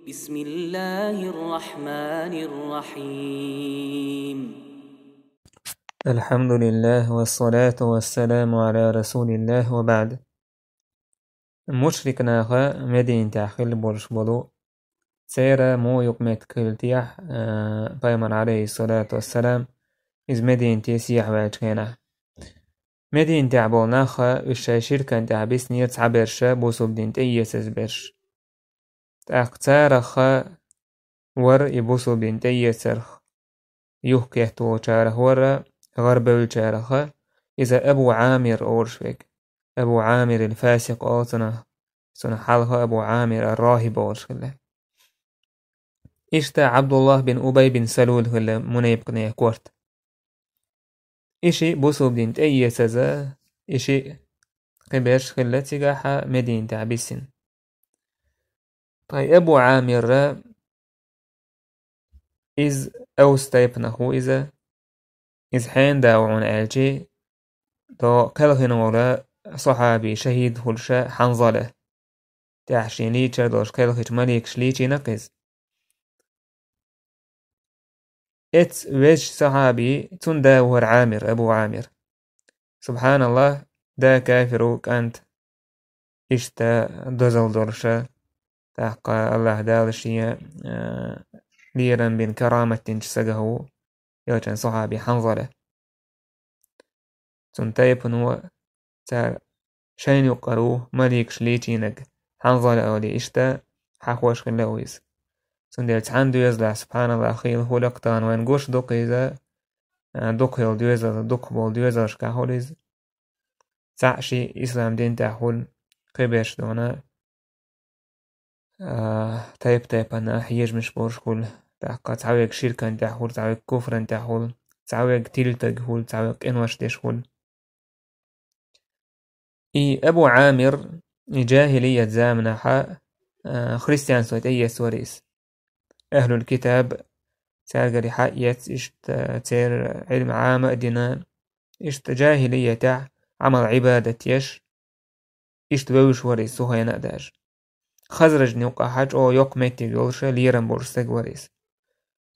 بسم الله الرحمن الرحيم. الحمد لله والصلاة والسلام على رسول الله وبعد. مشركنا خا مدين تاخل برش بلو سيرا مو يقمت كلتيح بيمن عليه الصلاة والسلام إز مدين تيسيح واجكينا مدين تعبولنا خا وشا شركة تعبس نيرت عبرشا بوصل دين تيسز برش تاقتار خا ور يبوصل دين تيسرخ يحكيه تو شاره ور غرب شاره إذا أبو عامر أورشفيك أبو عامر الفاسق أوتنا سنة حالها أبو عامر الراهب أورشفيك إشتا عبد الله بن أبي بن سلول هلا منيب قنيه كورت إشي بوصو بدين تأيي سزا إشي قبرش خلا تيغاحا مدين تعبسين طيب أبو عامر إز أوستيبنخو إز حين داوعون ألجي دو كالهن ولا صحابي شهيد هلشا حنظلة تحشين ليتشا دوش كالهج مليك شليتي نقز إت ويج صحابي تون داور عامر أبو عامر سبحان الله دا كافر كانت إشتا دزل درشا تحقى الله دالشيا ليرا بن كرامة تنشسقه يوجن صحابي حنظلة تون تايبن هو تار شين يقروه مليك شليتينك حنظلة أولي إشتا حقوش خلويز تون ديل تحندو يزلع سبحان الله خيل هو لقطان وين قوش دوق إذا دوق يل دوزا دوق بول دوزا شكاهوليز تعشي إسلام دين تحول قبش دونا تايب أنا حيج مش بورش كل تحقا تعويق شركة تحول تعويق كفر تحول تعويق تيلتق هول تعويق إنوش تشول إي أبو عامر جاهلية زامنة حا خريستيان سويت أي سوريس أهل الكتاب تارجري حقيت إشت تير علم عام دينا إشت جاهلية تاع عمل عبادة يش إشت بوش وريس سوها ينقداج خزرج نوقع حاج أو يوق ميتي يولش ليرن بورستق وريس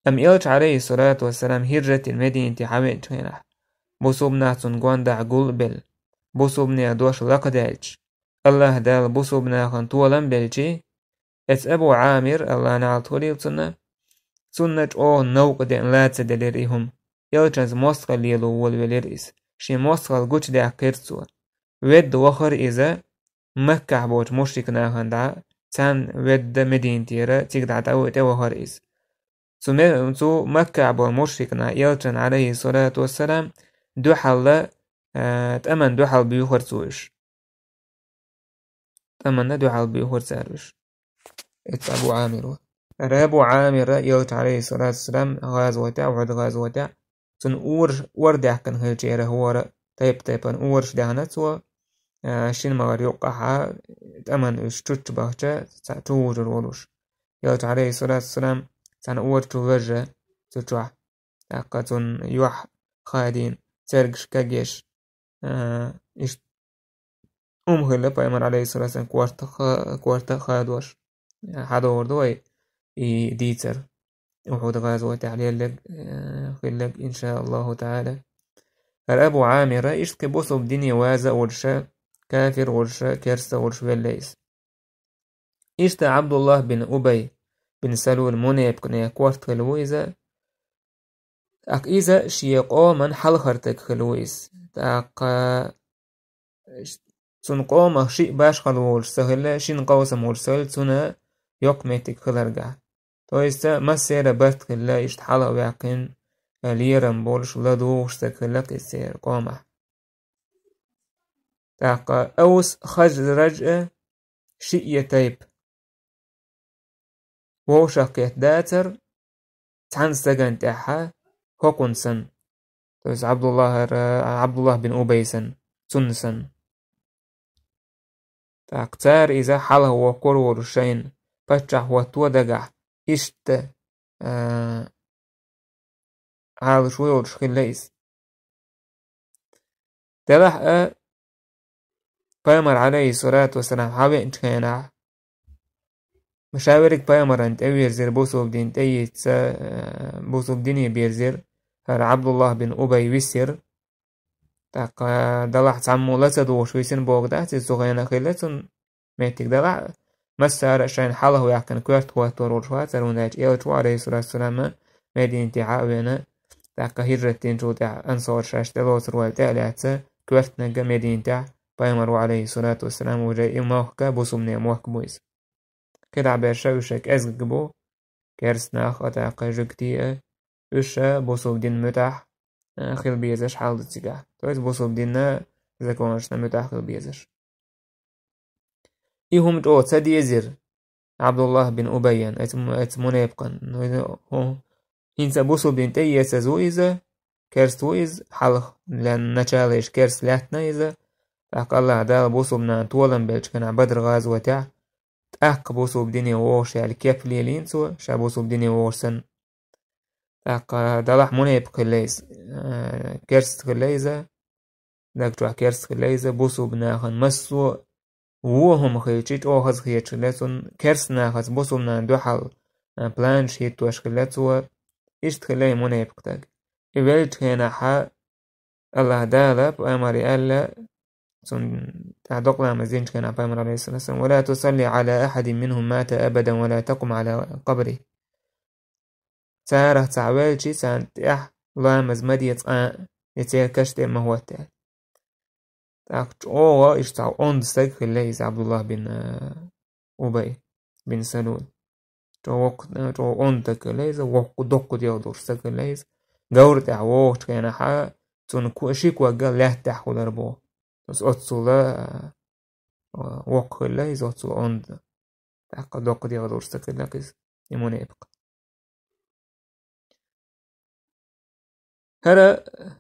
أم إلش عليه الصلاة والسلام هجرة المدينة حمد هنا بوصوبنا تنقوان دع قول بل بوصوبنا دوش لقدالج الله دال بوصوبنا خنطولا بلجي إت أبو عامر الله نعال طولي سنة أو نوق دين لا تدلريهم يلجنز موسقل ليلو والوليريس شي موسقل قوش دع كيرتسوا ود وخر إذا مكة بوش مشرك ناهن دع تان ود مدين تيرا تيقدع تاوي توهر إز سو مكة بو مشركنا يلجن عليه الصلاة والسلام دو حل تأمن دو حل بيوخر سويش تأمن دو حل بيوخر ساروش إت أبو عامر أبو عامر يلجن عليه الصلاة والسلام غازوة وعد غازوة تن وردع كان هالجيرة هو تايبن أورش دعنت شين مغار يوقعها تأمن اشتوش بحجة توجر الولوش يلجن عليه الصلاة والسلام تان أورتو وجه تتوح تاقتون يوح خادين ترقش كجيش إش هلا بايمر عليه الصلاة والسلام كوارتا خادوش حدا وردوي ديتر وحود غازوة تعليل لك خلق إن شاء الله تعالى الأبو عامر إيش كبوصو بدنيا وازا ورشا كافر ورشا كرسا ورش بالليس إيش عبد الله بن أبي بن سلول منيب كنا كوارت خلويزا أك إذا شيقو من حلخرتك خلويس تاق سنقو مخشي باش خلوش سهل شين قوسم ورسل سنة يقمتك خلرقع تويستا مسيرة بات خلا إشت حلا ويقين ليرم بولش لدوش تكلك السير قومة تاق أوس خزرج شيء تيب ووشق يتداتر تحن سجن تاحا هوكونسن تويس عبد الله بن أبيسن سنسن تاقتار إذا حاله وقر ورشين بچح وتودقع إشت عال شوي ورشخي ليس تلح قامر عليه الصلاة والسلام حاوي انتخينا مشاورك بايمران تأوير زير بوسوب دين تأيت بوسوب ديني بيرزير هر عبد الله بن أبي ويسير تاق دلح تعمو لسدوش ويسن بوغ داتي سوغينا خيلتون ميتك دلح مسار شين حاله ويحكن كوارت خواتور ورشوات روناج إيوتو عليه الصلاة والسلام مدينة عاوينا تاق هجرتين جو تاع أنصار شاش دلوس روال تالعتا كوارت نجا مدينة تاع بايمرو عليه الصلاة والسلام وجاي إموحكا بوسوم نيموحك بويس كده عباشا أزغبو كرسناخ أتاق جكتي إشا بوسوب دين متاح خيل بيزش حال دتسيقا تويس بوسوب ديننا زكونشنا متاح خيل بيزش إيهم جو تسديزر عبد الله بن أبيان اتمون يبقن هنسا بوسوب دين تيسا زويزا كرس تويز حلق لأن نشاليش كرس لاتنا إذا تاق الله دال بوسوب نان طولن بلش كان بدر غازوة تاع تاق بوسوب ديني ووش يعني كيف ليلين سوا شا بوسوب ديني ووشسن تاق دالح مون يبقى ليز كرس خليزة داك جوا كرس خليزة بوسوب ناخن مسو وهم خيتشيت أوهز خيتش لسون كرس ناخس بوسوب نان دو حال بلانش هيت واش خلاتسوا إشت خلاي مون يبقى تاق إبالت هنا حا الله دالا بأمري ألا سن تعدق لها مزينش كان بأمر عليه الصلاة والسلام ولا تصلي على أحد منهم مات أبدا ولا تقم على قبره ساره تعوالشي سانت لا مزمد يتيركشت ما هو تاع تاكت أوه إشتاع أوند سك الليز عبد الله بن أبي بن سلول جو أوند تك الليز وق دق ديودور سك الليز جور تاع وقت كان حا تون كوشيك وقال له تاع ودربو بس أتصلا وق الليز أتصل أوند تاع دق ديودور سك الليز يمون يبقى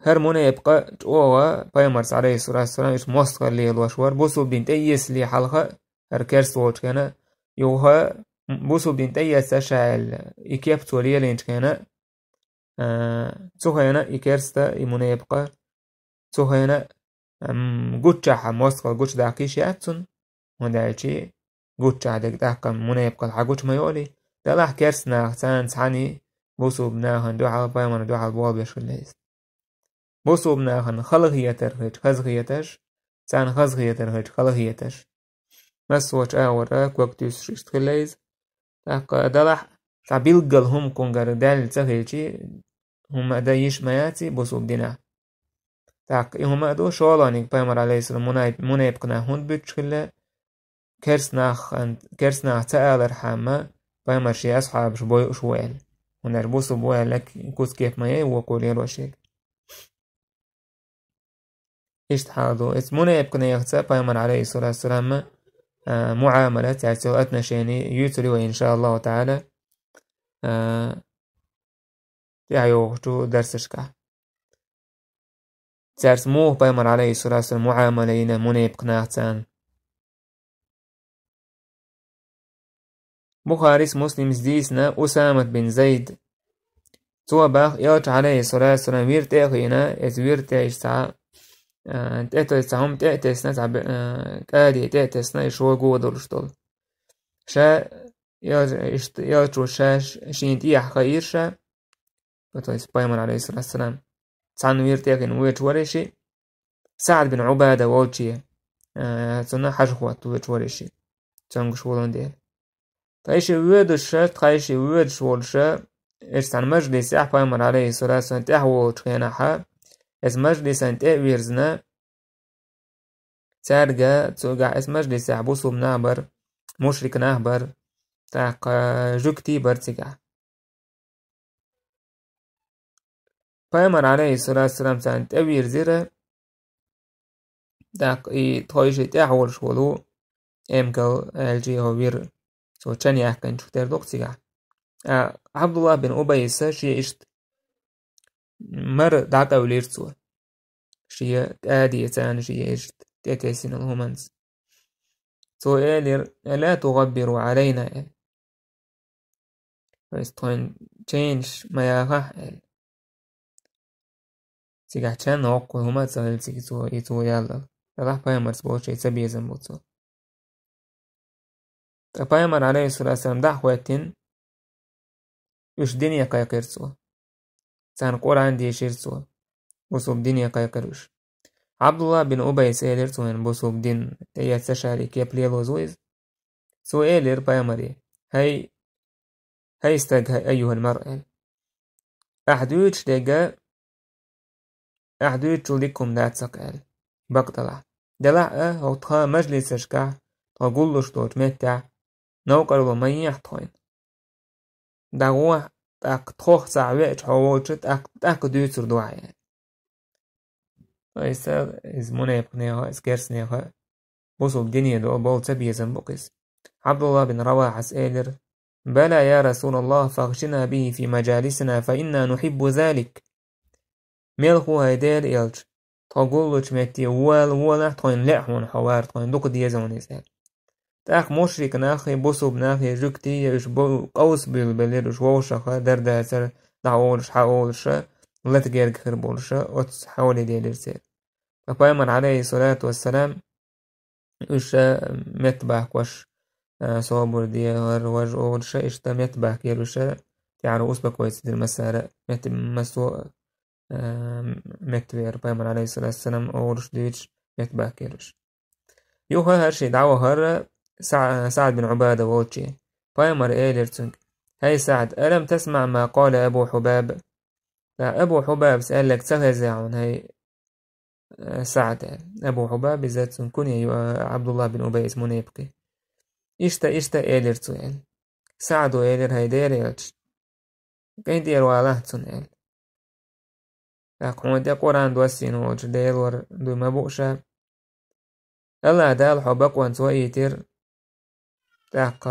هر مونه يبقى جوا بايمرس عليه الصلاة والسلام إيش موسق لي الوشوار بوسو بين تيس لي حلقة هر كرس ووش كان يوها بوسو بين تيس شاعل إكيب تولي لينش كان سوها هنا إكرستا يمونه يبقى سوها هنا جوتشا موسق جوتش داكيش ياتسون ودايشي جوتشا داكم مونه يبقى الحاجوش ما يولي دلاح كرسنا سان ساني بوسو بناهن دوحة بايمر دوحة البوال بيشغليز بوسو بناهن خلقيتر هج خزغيتش سان خزغيتر هج خلقيتش مسوش آوراك وقتوس شغليز تاق دلح تعبيلقل هم كونغر دال تغيجي هم دا يشمياتي بوسو بدنا تاق هم دو شوالانيك بايمر عليه السلام منايبقنا هند بيتشغل كرسناخ تآلر حاما بايمر شي أصحاب شبوي شوال ونربوسو بوها لك كوس كيف ما يوقول يروشيك إيش حاضو اسمونا يبقنا يغتسى بايمر عليه الصلاة والسلام معاملة تعسل أتنا شيني يتري إن شاء الله تعالى يعيوغتو درسشكا تعرس موه بايمر عليه الصلاة والسلام معاملين مونا يبقنا يغتسان بخاريس مسلم زديسنا أسامة بن زيد تو باخ يوت عليه الصلاة والسلام ويرت اخينا ويرت يشتع تأتو يستعهم تأتو يسنس كادي تأتو يسنا يشوى قوة دولشتول شا يوتو شاش شينتيح خير شا فتو يسبايمر عليه الصلاة والسلام تسعن ويرت اخين ويت ورشي سعد بن عبادة ووتشي تسنا حشخوات ويت ورشي تسنقش ولون ديل تايشي ويدو شا تايشي ويد شوال شا إرسان مجلس بايمر عليه الصلاة والسلام تحوو تخينا حا اس مجلس انت ويرزنا تارجا تسوغا اس مجلس بوسو بنعبر مشرك نعبر تاق جوكتي برتقع بايمر عليه الصلاة والسلام تانت ويرزيرا تاق اي تخيشي تحول شولو امكال الجي هو وير سو تشاني احكن شكتر دوكتقع عبد الله بن أبي شي إشت مر دعك أوليرتسو شي آدي تان شي إشت تأتيسين الهمانس سو إيلير لا تغبروا علينا فاستوين تشينش ما يغح سيغا تشان نوقو هما تسهل سيكسو يتو يالا تلاح بايمرس بوشي سبيزن بوتسو Paimar عليه الصلاة والسلام دعوة وش دنيا كايقرسوا سان قرآن دي شيرسوا بصوب دنيا كايقروش عبد الله بن أبي سيلر بصوب دين تيات سشاري كيب ليلو زويز سؤالر بايمري هاي استج أيها المرء أحدوش لكم ذات سقال بقطلع دلع هو تخا مجلس شكع تقولش توت متع نوقر ومن يحطين دعوة تخوخ سعوات حووشت دوتر دعاء فإسا إز منيبنيها إز كرسنيها بصوب دنيا دو بول تبيه زنبقس عبد الله بن رواحة سئلر بلى يا رسول الله فاغشنا به في مجالسنا فإنا نحب ذلك ملخو هيدال إلج تقولش متي ولا تخين لحون حوار تخين دوك ديزون إزال تاك مشرك ناخي بصوب ناخي جكتي يش قوس بالبليرش ووشخة درداسر دعولش حاولش لا تجيرك خربولش أتس حولي ديالرسال فبايمن عليه الصلاة والسلام إش متباك وش صابر ديار وج أولش إشتا متباك كيروش تعرف أسبق كويس دي المسارة مسو متبير بايمن عليه الصلاة والسلام أولش ديش متباك كيروش يوها هرشي دعوة هر سعد بن عبادة ووتشي بايمر إيلرتنك هاي سعد ألم تسمع ما قال أبو حباب أبو حباب سألك تغزعون هاي سعد أبو حباب ذات كني عبد الله بن أبي اسمه يبقي إشتا إيلرتو سعدو إيلر هاي ديريلش كين دير والهتون أقوم دي قرآن دوسين ووج ديلور دو مبوشا الله دال حبق وانسوا يتر تاق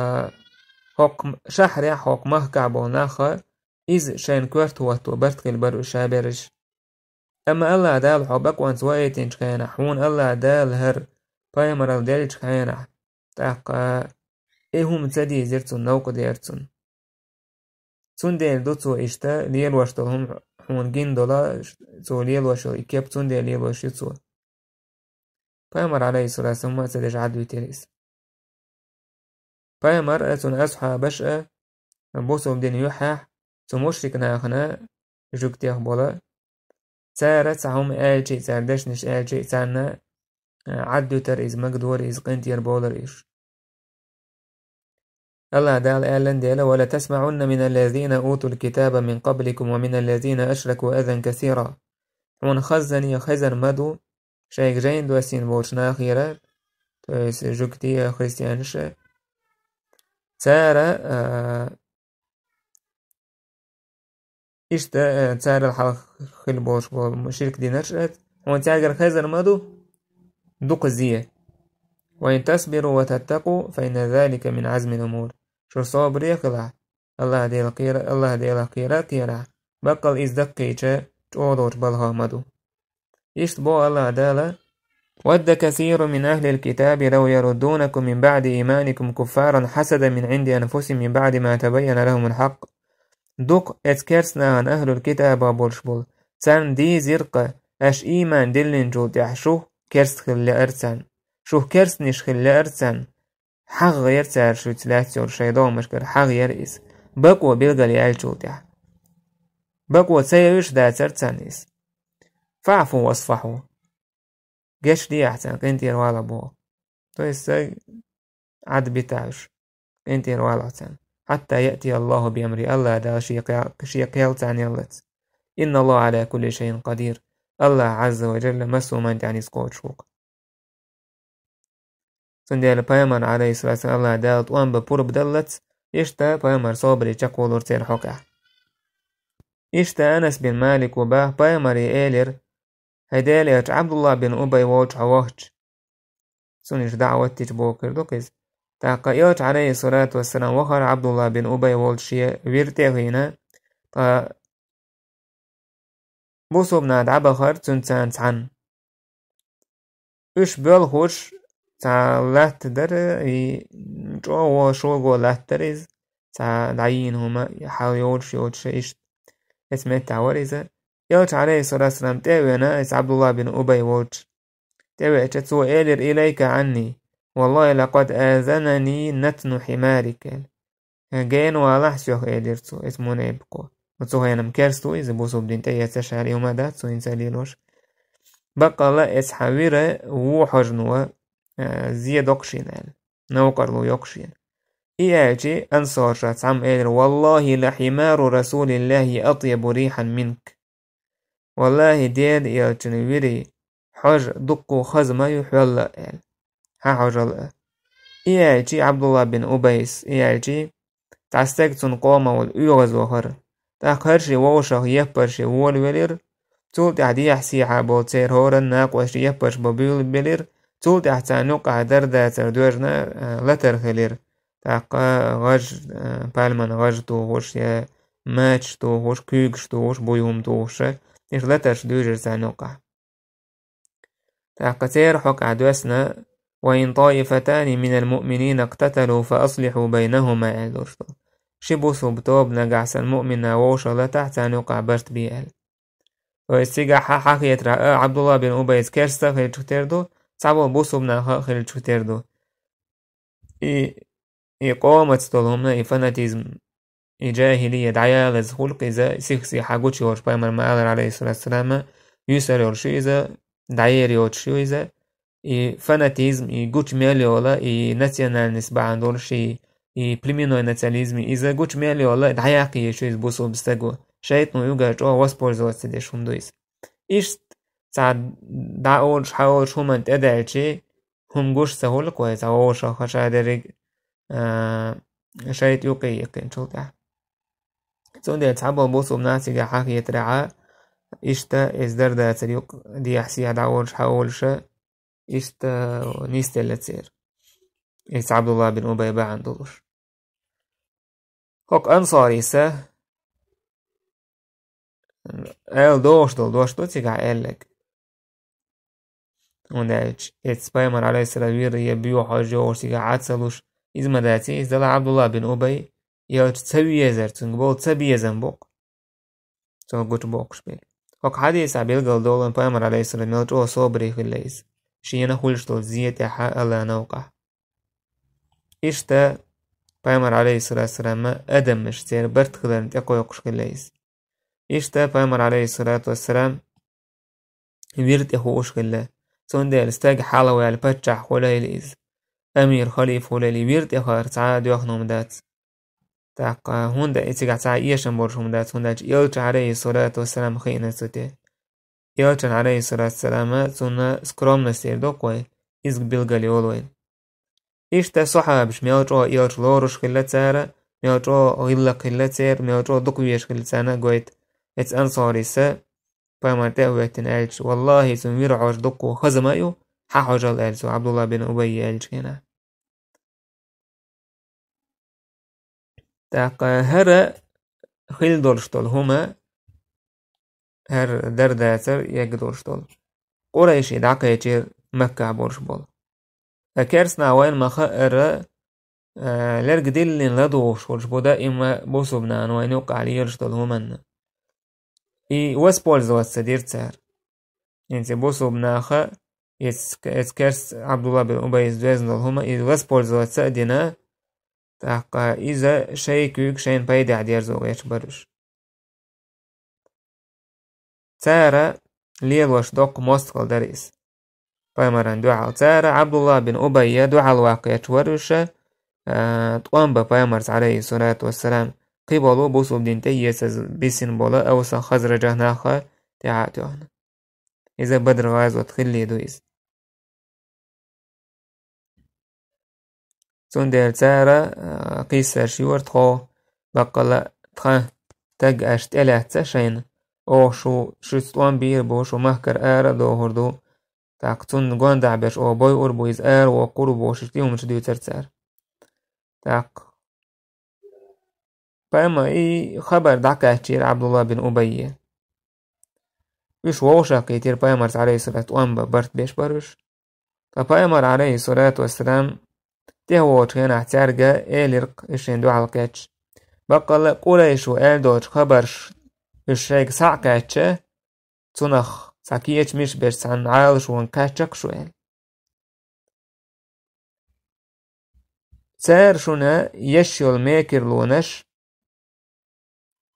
حكم شهر حكمه كعبوناخا إذ شين كورت واتو برتق البرو شابرش أما الله دال حبق وانسوا يتنش كينا حون الله دال هر بايمر الدالج كينا تاق إيهم تدي زرتون نوق ديرتون تون ديل دوتو إشتا ليل واشتلهم حون جين دولا تو ليل واشل إكيب تون ديل ليل واشتو بايمر عليه الصلاة والسلام ما تدج عدو تريس بايمر أتون أصحى بشأ بوسو بدين يحاح تو مشرك ناخنا جوكتيه بولا تارت هم آلجي تاردش نش آلجي تارنا عدو تر إز مقدور إز قنتير بولر إيش الله دال آلن ديلا ولا تسمعن من الذين أوتوا الكتاب من قبلكم ومن الذين أشركوا أذى كثيرا ومن خزني خزن مدو شايك جين دوسين بولشنا خيرا تويس جوكتي خريستيانش تارا إشتا تارا الحلق خل بولش مشرك دي نشأت ومن تاجر خزن مدو دوق زيه وإن تصبروا وتتقوا فإن ذلك من عزم الأمور شو صابر يقلع الله دي القيرة كيرا بقل إزدقيتش تورور بالها مدو يشتبو الله دالا ود كثير من أهل الكتاب لو يردونكم من بعد إيمانكم كفارا حسدا من عند أنفسهم من بعد ما تبين لهم الحق دوق اتكرسنا عن أهل الكتاب وبرشبول سان دي زرقة أش إيمان دلن جود يحشوه كرس خلي أرسان شو كرس نش خلي أرسان حق يرسار شو تلاتيور شيطان مشكر حق يرئيس بقوة بيلغل يالجود بقوة سيرش دا ترسانيس فاعفوا واصفحوا جيش دي أحسن كنتي روالا بو تويس عد بتاعش كنتي روالا أحسن حتى يأتي الله بأمر الله دا شيق يلتعني يلت إن الله على كل شيء قدير الله عز وجل مسو من تعني سقوط شوق سنديال بايمر عليه الصلاة والسلام الله دالت وان بپور بدلت إشتا بايمر صابري چقول ورتين حقع إشتا أنس بن مالك وباه بايمر إيلر هيداليت عبد الله بن أبي ووش عواهج سنش دعوة تجبوكر دوكيز تاقيوت عليه الصلاة والسلام وخر عبد الله بن أبي ووشي ويرتغينا بوصو بناد عبخر تنسان تان إش بلخوش تا لات در جو شوغو لات دريز تا دعين هما يحاول يوش إش اسمه تعوريزة يوش عليه الصلاة والسلام تاوينا إس عبد الله بن أبي ووش تاوي اتشتسو إيلر إليك عني والله لقد آذنني نتن حمارك جين والح سيوخ إيدرتو اسمه نيبقو وتسو هينم كيرستو إذا بوسو بدين تأيي تشاري وما دات سو إنساليلوش بقى لا إسحاويرة وحجنوا زي دوقشينال نوقرلو يقشين إياجي أنصار شات عم إيدر والله لحمار رسول الله أطيب ريحا منك والله ديد إيالتنويري حج دقو خزما يحول إيال ها حجل إياجي عبد الله بن أبيس إياجي تعستقتن قوما والأيغز وخر تاقرشي ووشخ يبرشي والولير تول تعدي يحسي عابو تير هورا ناقوش يبرش ببيل بلير تول تحتانوق عدر داتر دوجنا لتر خلير تاقا غج بالمن غج توغوش يا ماتش توغوش كيغش توغوش بويهم توغوش إيش لترش دوجر تانوقع تاقا تير حق عدوسنا وإن طائفتان من المؤمنين اقتتلوا فأصلحوا بينهما أهلوشتو شبوسو بتوب نقعس المؤمن ووشا تحت نوقع برت بيال ويستيقع حقية رأى عبد الله بن أبيس كيرستا خيل تشتردو صعبو بوسو بنا خيل تشتردو قومت طولهمنا فاناتيزم جاهلية دعيالز خلق إذا سيخسي حاقوتشي وش بايمر مآلر عليه الصلاة والسلام يسر يورشو إذا دعير يوتشو إذا فاناتيزم جوش ميليولا ناسيونال نسبة عندول شي بليمينو ناتياليزم إذا جوش ميليولا دعياقي يشو يزبوسو بستقو شايتنو يوغا جو واسبورزو وستديش همدويس إيش سعد دعول شحاول شومن تدعيشي هم جوش سهول كويس عوش خشا درق شايت يوقي يقين شوطع تون دي تعبو بوسو بناسي حاكي يترعا إشتا إزدر دا تريق دي أحسيها دعول شحاول شا إشتا نيستا لتسير إيس عبد الله بن أبي باعن دولوش هوك أنصاري سا أيل دوش تيقع أيلك وندايش إتس بايمر عليه السلام يبيو حاجوش تيقع عاتسلوش إزما داتي إزدال عبد الله بن أبي يوش تسوي يزر تنقبول تسبي يزن بوق تنقوش بوقش بيل هوك حديث عبيل قل دولن بايمر عليه السلام يلجو صوبري خليس شينا خلشتو زيتي حق الله نوقع إشتا بايمر عليه الصلاة والسلام أدم مشتير برت خلان تقو يقش خليس إشتا بايمر عليه الصلاة والسلام ويرت يخوش خلا سون دير استاق حالوي على باتشح خليليز أمير خليف خليلي ويرت يخار تعاد يخنو مدات تاقا هوندا إتقع تعا إيشن برش مدات هوندا يلج عليه الصلاة والسلام خينا ستي يلج عليه الصلاة والسلام سونا سكروم نسير دوقوي إزق بيلغالي ولوين إشتا صحابش ميلجو يلج لورش خلا تارا ميلجو غلا خلا تير ميلجو دوقويش خلا تانا قويت إتس أنصاري سا بايمار تاويتن ألج والله سنوير عوش دوقو خزمايو حاجل ألسو عبد الله بن أبي ألج هنا تاقا هر خيل دولشتول هما هر درداتر يك دولشتول قريشي دعقا يتير مكة بورش بول أكيرسنا وين ما خائر لرق ديلين لدوش ولش بودا إما بوسو بنان وين يوقع علي يرشتول هما واسبولز واتسدير تسار يعني بوسو بناخا يتكرس عبد الله بن أبي يزوزن هما واسبولز واتسدينا تاقا إذا شيء كيك شين بايدي عدير زوغيش برش تارا ليلوش دوق مستقل دريس بايمران دعال تارا عبد الله بن أبي دعال واقع ورش تقوم بايمرز عليه الصلاة والسلام قبلو بوسو بدين تيسز بيسن بولا أوسا خزرجه ناخا تعاتوهن إذا بدر غازو تخلي دويس سون دير تارا قيسر شيور تخو بقلا تخا تق أشت إله تشين أو شو ستوان بير بو شو مهكر آرا دو هردو تاقتون قوان دعبش أو بوي أربو إز آر وقربو شتيهم شديو ترتار تاق فأما خبر دعكا تشير عبد الله بن أبي ويش ووشا كيتير بايمرز عليه الصلاة والسلام برت بيش برش فبايمر عليه الصلاة والسلام تهو تخين احتارجا إيلرق إشين دو عالكاتش بقال قريش وآل دوش خبرش إشيك ساعكاتش تنخ ساكيتش مش بيش سان عالش وان كاتشك شوال تار شنا يشيل ميكر لونش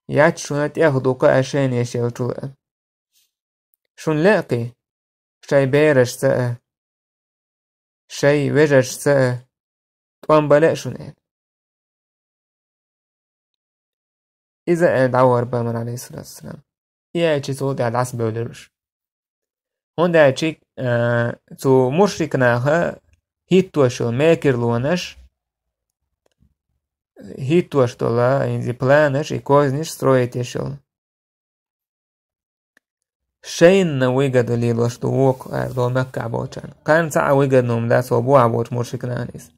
يات شنا تاخدو عشان يشيل طلع شون لاقي شاي بيرش ساء شاي وجج ساء طوان بلاء شنا إذا دعور بامر عليه الصلاة والسلام يأتي صوت على عصب ودرش هون دا تشيك تو مشركناها هيتوشو ميكر لونش هيتوش تولا إن زي بلانش إكوزنش строить يشل شين ويجد اللي لوش دووك دو مكة عبوشان كان ساعة ويجد نوم دا صوبو عبوش مشركنانيس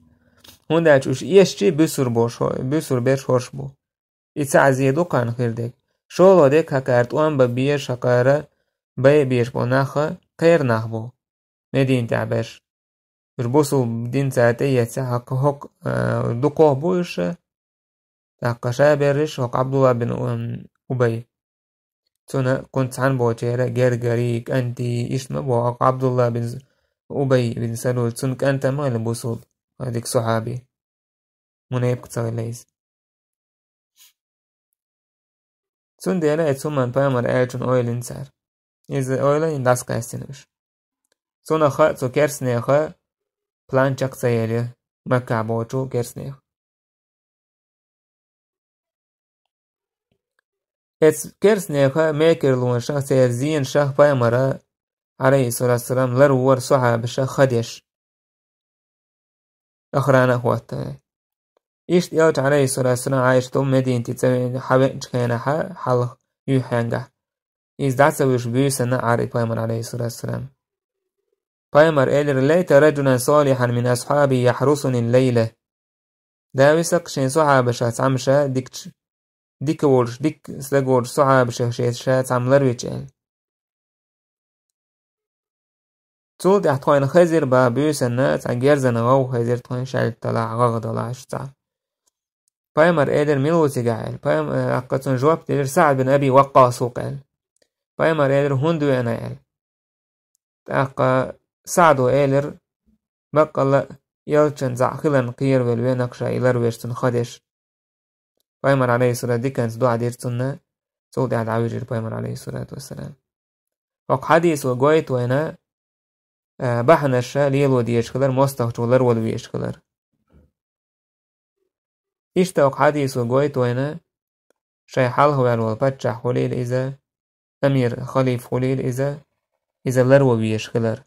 هون دا تشوش يشتي بسر بوش بسر بيش هوش بو إتساع زيدو كان خير ديك شولو ديك هكارت وان ببيش هكارة بي بيش بو ناخا خير ناخبو مدين تعبش ربوسو بدين ساعتي يتساع هكا هك دقوه بوش هكا شابرش هك عبد الله بن أبي تنا كنت عن بوتيرا جرجريك أنتي اسمه بو عبد الله بن أبي بن سلول تنك أنت ما لبوسو هذيك صحابي منيب كتاغ ليس تون ديلا اتسومان بامر ايجون اويلين سار إذا اويلين داس كاستنوش تون أخا تو كيرسني أخا بلان چاق سيالي مكة بوچو كيرسني اتس كيرسني أخا ميكر لون شاه سير زين شاه بامر عليه الصلاة والسلام لرور صحاب شاه خديش أخرانا خوات إيش يوج عليه الصلاة والسلام عايش توم مدينة تسوي حبيج كينا حلق يوحنجا إذ دعسوش بيسنا عاري بامر عليه الصلاة والسلام بامر إلر ليت رجلا صالحا من أصحابي يحرسني الليلة داوسق شين صحاب شات عمشا ديك ورش ديك سلقور صحاب شات عم لرويتشال تول دي احتوين خزير با بيسنا تنجير زنغو خزير تخين شال طلع غغض الله شتا بامر إلر ميلوتي قال بامر أقصن جواب تلر سعد بن أبي وقاص قال بامر إلر هندو أنا قال تاقا سعدو إلر بقى يلچن زعخلن قير والوينقشا إلر ويشتن خدش بامر عليه الصلاة دي كانت دعا ديرتنا تول عد عوجر بامر عليه الصلاة والسلام وق حديث وقويت وينا بحنشا ليلو ديشكلر مستغشولر والويشكلر إشتاق حديث وقويت وينا شاي حاله والبتشا خليل إذا أمير خليف خليل إذا لرو ويشكلر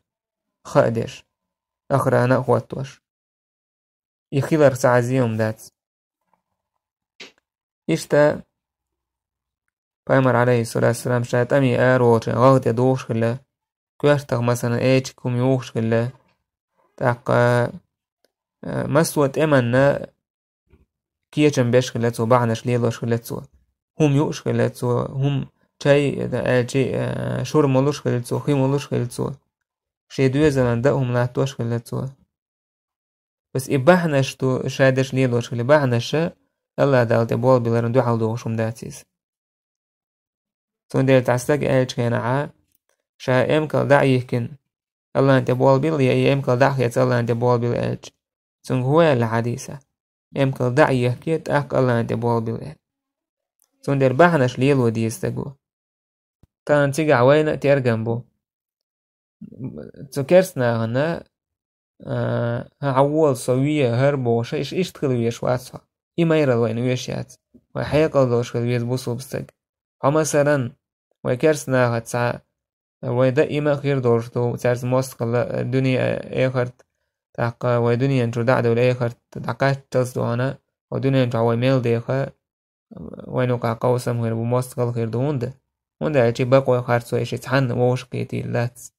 خادش أخرانا أخواتوش يخيلر سعزيهم دات إشتا بامر عليه الصلاة والسلام شايت أمي آروش غاغد يدوش خلا كواشتاق مثلا إيش كم يوش خلا تاقا مسوت إمنا كيشن بيش خلاتو بعنش ليلوش خلاتو هم يوش خلاتو هم شاي شور مولوش خلاتو خي مولوش خلاتو شي دوية زمان دقهم لاتوش خلاتو بس إباحنش تو شادش ليلوش خلي باحنش الله دالت بول بلارن دو حال دوشم داتيز تون ديل تعستاق آيش كينا شا إمكال دعيهكن الله انت بول بيل يا إمكال دعيهت الله انت بول بيل آيش تون هو الحديثة إمكال دعيهكيت أك الله انت بول بيل آيش تون ديل باحنش ليلو ديستاقو تان تيجا عوينة تيرجنبو تكرسنا هنا عوال صوية هربو إيش تخلويش واتسا إما يرلوين ويشيات وحيقل دوش خلويز بوصو بستق ومثلا وكرسنا هتسا ويدا إما خير دورتو تارز موسقل الدنيا إيخرت تاقا ودنيا انتو دعدو الإيخرت تاقاش تصدو هنا ودنيا انتو عوي ميل ديخا وينو قاقوسم غير بموسقل خير دو هنده أجي بقوي خارسو إيش تحن ووش قيتي لاتس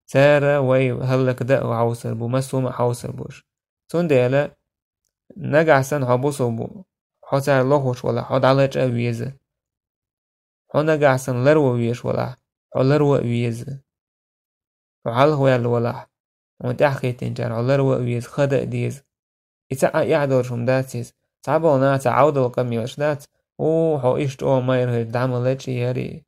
سارة وي هلك دق وعوصر بو مسوم حوصر بوش تون ديلا نجع سن حبوسو بو حوصر اللوحوش ولا حود علاج أويزة حو نجع سن لرو ويش ولا حو لرو ويزة وحال هو الولا ومتاحكي تنجار حو لرو ويز خدق ديز إتاقا يعدور شم داتيز تعبو ناتا عودو قمي وشدات حو إشت ماير هيد دعملتش ياري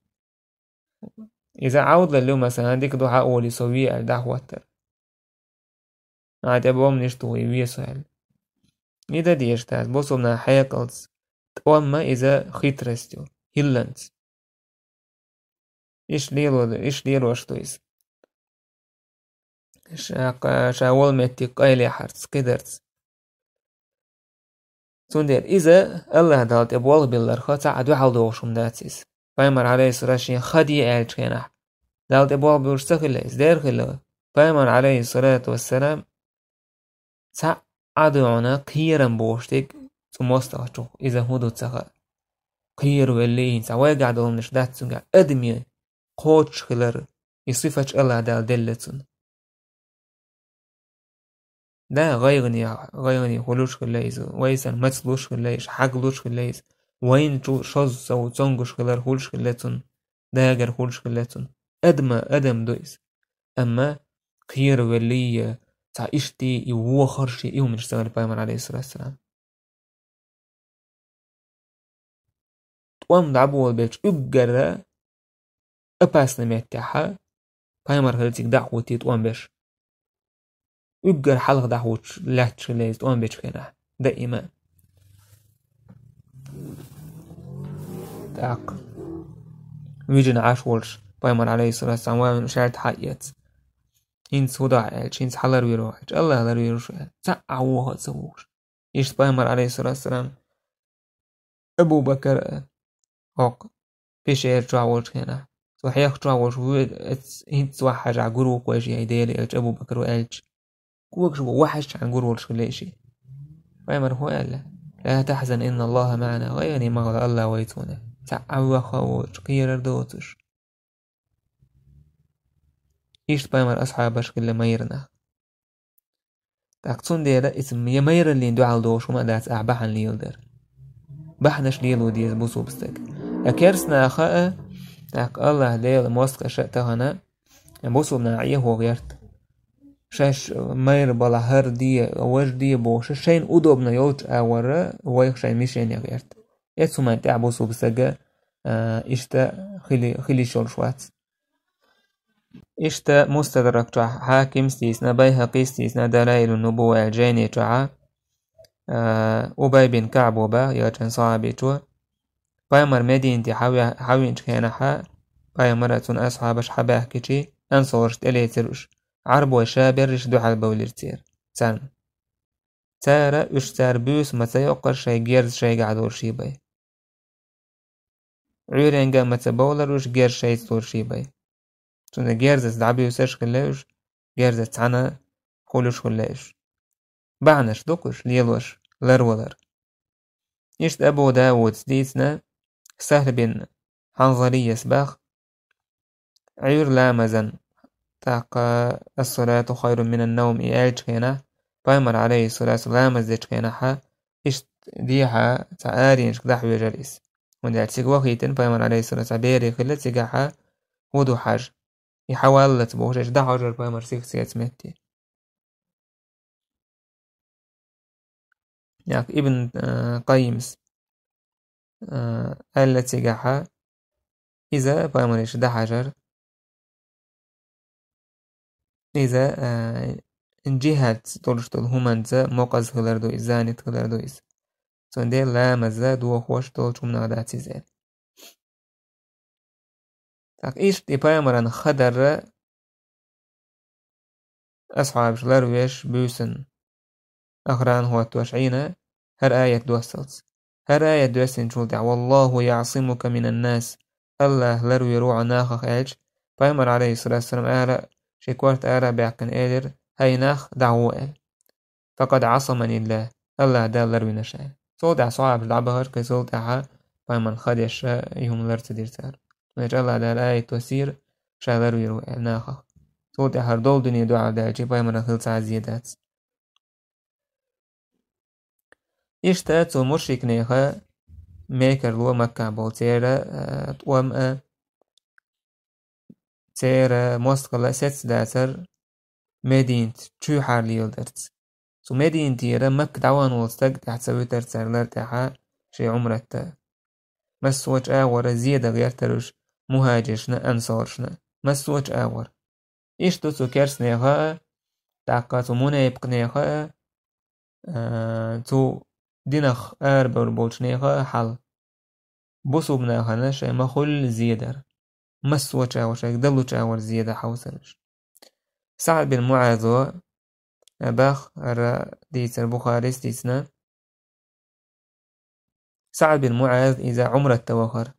إذا عود لليوم مثلا ديك دو حقولي سوية الدعوتر عاد أبوم نشتوي ويسهل إذا ديشتاز بوصلنا حيقلز وما إذا خيترستو هيلانز إيش ليلو أشتويس شاول متي قايلي حرس قدرت سندر إذا الله دالت أبوال بالله ساعد وحال دوشم داتيس بايمر عليه الصلاة خدي ألش كنح دالت أبوال بورستخليس دير خلا بايمر عليه الصلاة والسلام ساعد عنا قيرا بوشتك تموستغشو إذا هدو تسخا قير ولين سواء قاعد لنش داتسون أدمي قوتش خلر يصفتش الله دال دلتون ده غيرني خلوش خليز ويسن متسلوش خليش حقلوش خليز وين شوز سو تونغوش خلر خلوش خلتون ده اگر خلوش خلتون أدم دويس أما خير ولي تا إشتي يوو خرشي إيو من اشتغل بايمر عليه الصلاة والسلام توام دعبو البيتش أقرى أباس نميتاحا بايمر خلتك دعوتي توام بيش أقر حلق دعوتش لاتش خليز توام بيش خينا دائما تاق ويجن عاش ورش بايمر عليه الصلاة والسلام ومن شارت حقيت إنس وداع إلش إنس حلر ويروح الله حلر ويروش سعوه تسووش إيش بايمر عليه الصلاة والسلام أبو بكر هوق بيشير جاوش هنا صحيح جاوش ويد إنس واحد عقرو كويشي هيديلي إلش أبو بكر وإلش كوكش وحش عن قرولش كليشي بايمر هو قال لا تحزن إن الله معنا غيرني مغلى الله ويتونا سعوه خوش قير دوتش إيش بايمر أصحابش كل ميرنا تاكتون ديلا اسم يمير اللي ندو عالدوش وما دات أعبحن ليلدر بحنش ليلو ديز بوسو بستك أكيرسنا أخاء تاك الله ليل موسك شأتهنا بوسو بناعيه هو غيرت شاش مير بلا هر دي وش دي بوش شين أدوبنا يوج أورا ويخ شين ميشين يغيرت يتسو ما انتع بوسو بستك إشتا خلي شول شوات إشتا مستدرك جع حاكم ستيسنا بيهقي ستيسنا دلائل النبوة الجاني جع أبي بن كعب وبا يجن صعبي جو بايمر مدينتي حاوين كينحا بايمرة أصحابش حباه كيشي أنصورشت إلي تروش عربو شابرش دو حال بوليرتير تان تارا اشتار بيوس متى يقر شي جيرز شي قعدور شي باي عيرينجا متى بولروش جير شي تور شي باي تونه جيرزس دعبيوسش خلاش جيرزس تانا خولوش خلاش بعنش دوكش ليلوش لرولر يشت أبو داود سديتنا سهل بن حنظلي يسباخ عير لامزن تاق الصلاة خير من النوم إيالج كينا بايمر عليه الصلاة لامزج كينا حا إشت ديها تعارينش كدحوي جريس وندعت سيقوخيتن بايمر عليه الصلاة بيري خلت سيقاحا ودو حاج يحاولت بوشش ده حجر بايمر سيخ متي يعني ابن قيمس التي جاحا إذا بايمريش ده حجر إذا جهات تولشتل همانزا موقز خلردو إزانت خلردو إز سوندي لا مزا دو خوش تولشو من عداتي زين تاك إيش دي بايمران خدر أصحاب شلرويش بيوسن أخران هو التوشعين هر آية دوستلت هر آية دوستن شولتع والله يعصمك من الناس الله لروي روع ناخخ إلج بايمر عليه الصلاة والسلام آلا شكوارت آلا بيعكن إلر هاي ناخ دعوة فقد عصمني الله دال لروي نشاء صوتع صعب لعبهر كي صوتعها بايمر خديش يهم لرت ديرتار ونج الله دال آية توسير شا لروي روع ناخخ صوتع هر دول دنيا دعا دالجي بايمر خلص زيادات إشتات ومشرك نيخا ميكر لو مكة بولتيرا توام تيرا موسقلا ست داتر مدينة تشو حارليل درت سو مدينة تيرا مك دعوان ولستق تحت سوي ترسالر تاحا شي عمرتا مسوج آور زيادة غير تروش مهاجرشنا أنصارشنا مسوج آور إشتو سو كرس نيخا تاقا تمونا يبقنيخا تو دينخ بولشنيخا حل بوسو بناخنا شي مخل زيادر مسوى تشاوش دلو تشاور زيادة حوسنش. سعد بن معاذ أباخ ديس البخاري ديسنا سعد بن معاذ إذا عمرة توخر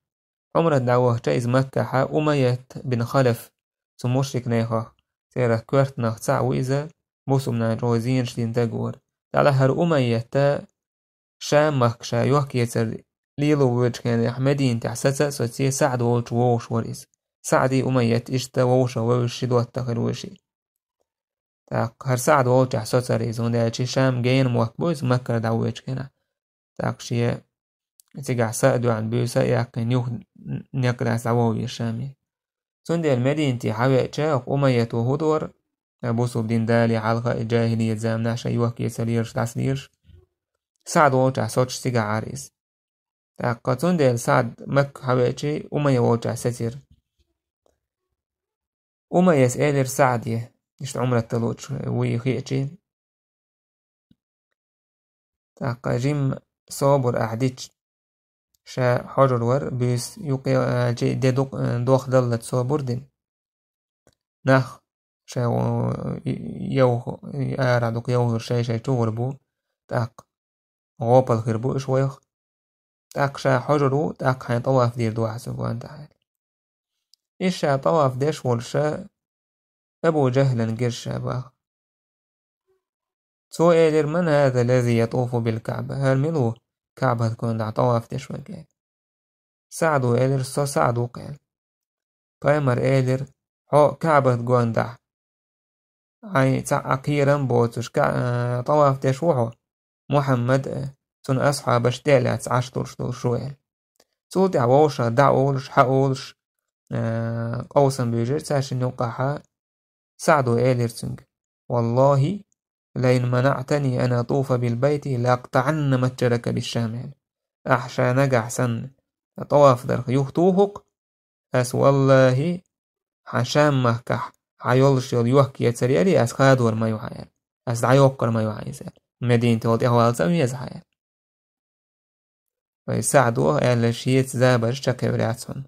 عمرة دعوه جايز مكة حا أمية بن خلف تمشرك نيخا سيرا كورت نخ سعو إذا بوسو بنا جوزين شدين تقور على هر أمية تا شام مخشا يوحكي يتر ليلو وجه كان يحمدين تحسسا سوتي سعد ووش وريس سعدي أمية إشتا ووش دوات تخر وشي تاق هر سعد ووش تحسسا ريزون داچي شام جين موكبوز مكة دعوه كنا تاق شيء تيجع سعدو عن بيوسا ياكن يوح نيقرا سعوه الشامي سندي المدينة تحاوي تشاق أمية وهدور بوسو بدين دالي حلقة الجاهلية زامنا شا يوحكي سليرش تسليرش سعد ووجع صوتش تيجا عريس تاقاتون ديل سعد مك حويتشي أمية ووجع ستير أمية سألر سعديه إشت عمرة تلوش ويخيتشي تاقا جيم صابر أحديتش شا حجر ور بيس يوقي جي دي دوخ دلت صابر دين نخ شا يوخ أرادوك يوغر شاي تغربو تاق غوبل خربو إشويخ تاق شا حجرو تاق حين طواف دير دواح سبوان تعالى إيشا طواف ديش والشا أبو جهل قرشا باخ سؤال من هذا الذي يطوف بالكعبة هل ملو كعبة تكون دع طواف ديش وقال سعدو إيلر سعدو قال قيمر إيلر هو كعبة تكون دع عي أخيرا بوتش طواف ديش وحو محمد تن أصحاب اشتالات عشتور شوال تو دعووشا دعوولش حقولش قوسا بيجر تاشن يوقعها سعدو إيلرتنج والله لئن منعتني أن أطوف بالبيت لأقطعن متجرك بالشامل أحشى نجع سن طواف درخ يخطوهق أس والله حشام مهكح حيولش يوحكي يتسريالي أس خادور ما يوحيال أس دعيوكر ما يوحيال مدينة تولتي هوالسام يزحيال ويساعدوه أن شيت زابر شكبرياتهم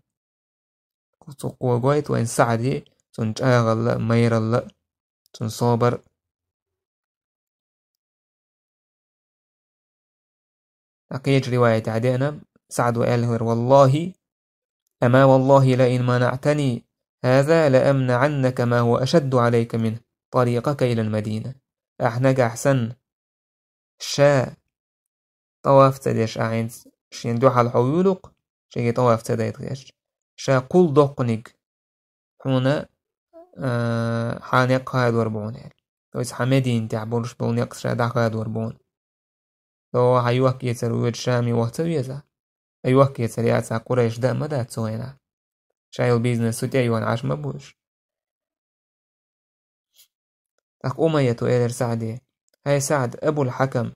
وقويت وإن سعدي تنجاغل ميرل تنصابر أقيج رواية عدينا سعد وآلهر والله أما والله لئن منعتني هذا لأمنعنك ما هو أشد عليك منه طريقك إلى المدينة أحنك أحسن شا طواف تديش أعين شين دوح الحيولق شي طواف تديت غيش شا قل دقنك هنا حانق هاد وربون تويس حمدين تعبولش بولنق شا داق هاد وربون لو هيوك يترويد شامي وقتويزا أيوك يترياتها قريش دا مدى تسوينا شايل بيزنس سوتي أيوان عاش مبوش أخ أمية إيلر سعدي هاي سعد أبو الحكم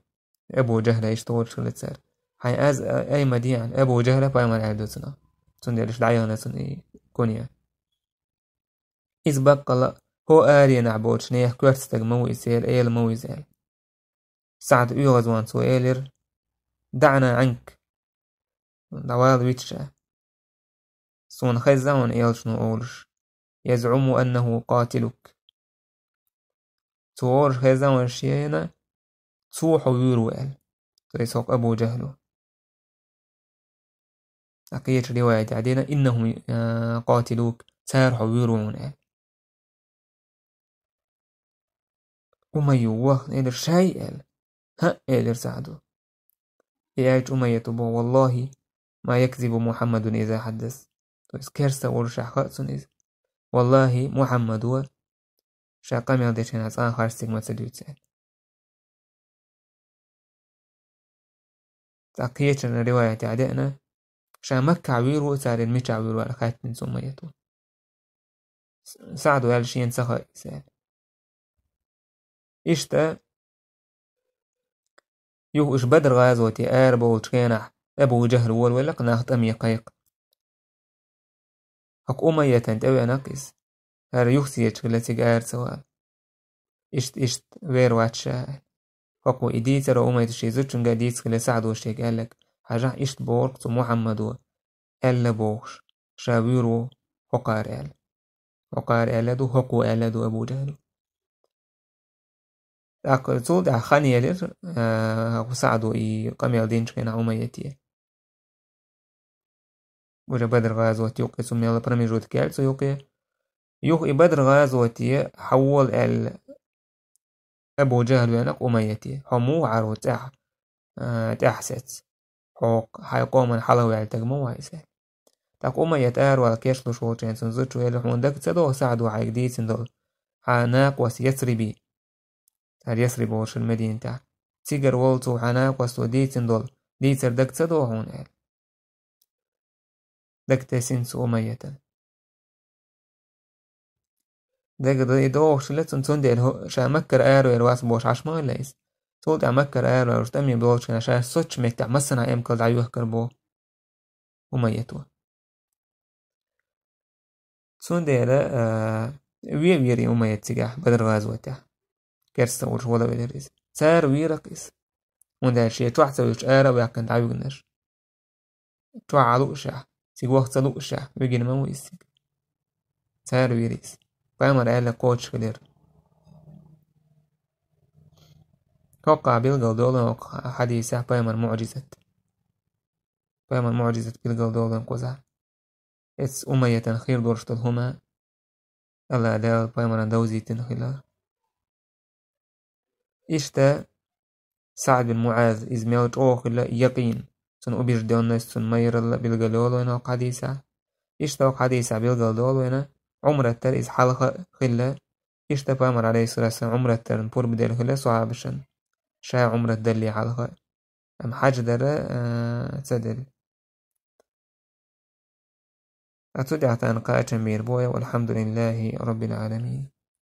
أبو جهل يشتغل شغل تسار هاي أز أي مديان أبو جهل بايمان عدوتنا تنديرش دعيانا تني كونيا إذ بقى هو آري نعبوش نيه كورتستك مويسير إيل مويزيل سعد يغزوان سو إيلر دعنا عنك دعوال ويتشا سون خزاون إيلش نقولش يزعم أنه قاتلك تورش خزاون شينا توح ويروال تيسوق أبو جهل أقيت رواية عدينا إنهم قاتلوك تارح ويرون أمي وخ إلر شيء ها إلر سعدو إياج أمي تبو والله ما يكذب محمد إذا حدث تويس كرسا ورشا خاصن إذا والله محمد هو شاقا ميادشين أسان خارستيك ما تدوتسان تأقيتنا رواية عدئنا شا مكة عويرو سار الميش عويرو على خاتن سميتو سعدو يالشين سخا إسان إشتا يوش بدر غازوتي آربو وشكينح أبو جهل والولق ناخت أمي قيق حق أمية تنتوي ناقص هر يخسي يشغلتك آر سوال إشت غير واتشا حقو إديتر وما يتشيزوشن قاديت خلا سعدو شيك قالك حاجة إشت بورق محمدو ألا بوش شاويرو حقار ألدو حقو ألدو أبو جهل صود خاني يلر سعدو إي قميل دينش كينا أميتي وجا بدر غازوتي يوقي سمي الله برمي جود كالسو يوقي بدر غازوتي حول أبو جهل وينك أميتي حمو عرو تحسد حوق حيقوم من حلوي على تجمو وعيسى تاك أمية ولا كيشلو شو تشين سنزوتشو يلي حوندك تدو سعدو عايقدي سندل حاناك واس يسربي هل يسرب وش المدينة تاع تيجر والتو حناك وستو ديتن دول ديتر دك تدو هون قال دك تسنسو أمية دك دوش لتن تندل شامكر يرواس بوش عشما ليس تولد عمكر ورشتمي بوش كان شاش سوتش ميكتع مسنا امكل دعيوه كربو أمية تندل ويري أمية تيجح بدر غازوته كرسة ولا بدريس سار ويرقيس وندار شيء توحت ويش ويكن تعيونش توعلو شح سيقوخ تلو شح ويجين ما ويسك سار ويريس فامر قال كوتش كلير توقع بيلقل دولن حديثة فامر معجزة بيلقل دولن قزع اس أمية خير درشت هما الله دال فامر دوزي تنخلال إشتا سعد بن معاذ إزميلت أوخلا يقين سن أبيش دونس سن مير بالقلولو هنا قديسة إشتا قديسة بالقلولو هنا عمرة تر إز حلقة خلا إشتا بامر عليه الصلاة والسلام عمرة تر نبور بدل خلا صعبشن شا عمرة دلي حلقة أم حاج درا تدري أتدعت أنقاء تنبير بويا والحمد لله رب العالمين.